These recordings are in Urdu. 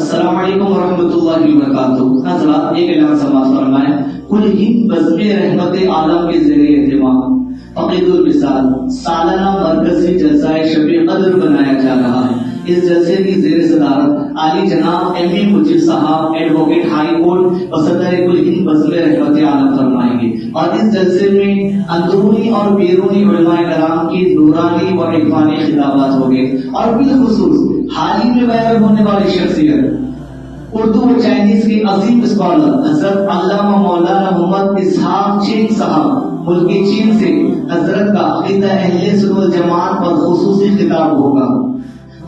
السلام علیکم ورحمۃ اللہ وبرکاتہ. حضرات ایک اعلان سماعت فرمائیں. کل ہند بزم رحمت عالم کے زیر اہتمام عقید الوصال سالانہ مرکزی جلسہ شب قدر بنایا جا رہا ہے. اس جلسے کی زیر صدارت عالی جناب ایم اے مجیب صاحب ایڈوکیٹ ہائی کورٹ و صدر کل ہند بزم رحمت عالم فرمائیں گے. اور اس جلسے میں اندرونی اور بیرونی علماء کرام کی نورانی و عرفانی خطابات ہوں گے. اور بالخصوص حال ہی میں وائرل ہونے والی شخصیت اردو و چائنیز کے عظیم اسکالر حضرت علامہ مولانا محمد اسحاق چین صاحب ملک چین سے حضرت کا عقیدہ اہل سنت والجماعت پر خصوصی خطاب ہوگا.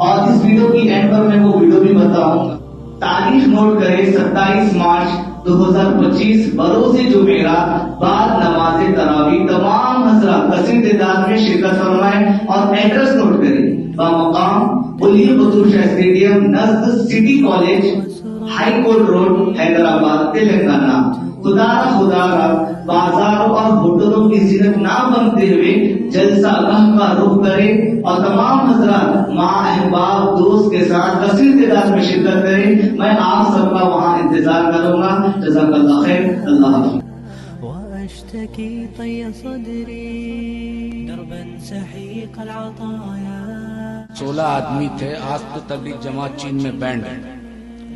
اور اس ویڈیو کی اینڈ پر میں وہ ویڈیو بھی بتاؤں. تاریخ نوٹ کریں 27 مارچ 2025 بروز جمعرات بعد نماز تراویح تمام حضرات کثیر تعداد میں شرکت فرمائیں. اور ایڈریس نوٹ کریں بمقام بلی قطب شاہ اسٹیڈیم نزد city college high court road Hyderabad Telangana. خدا را بازاروں اور ہوٹلوں کی زینت نہ بنتے ہوئے جلسہ گاہ کا رخ کرے اور تمام حضرات ماں احباب دوست کے ساتھ کثیر تعداد میں شرکت کریں. میں آپ سب کا وہاں انتظار کروں گا. جزاک اللہ خیر. اللہ حافظ. واشتكي طي صدري دربا سحيق العطايا. 16 آدمی تھے. آج تو تبلیغ جماعت چین میں بینڈ ہے,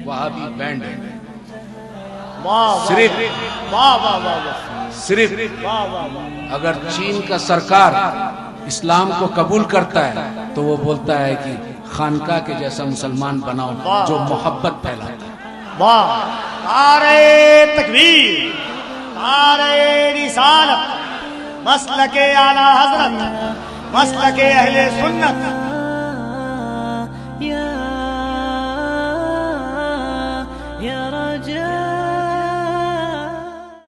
وہاں بھی بینڈ ہے. صرف اگر چین کا سرکار اسلام کو قبول کرتا ہے تو وہ بولتا ہے کہ خانقاہ کے جیسا مسلمان بناؤ جو محبت پھیلاتا ہے. نعرہ تکبیر، نعرہ رسالت، مسلک اعلی حضرت، مسلک اہل سنت. يا رجاء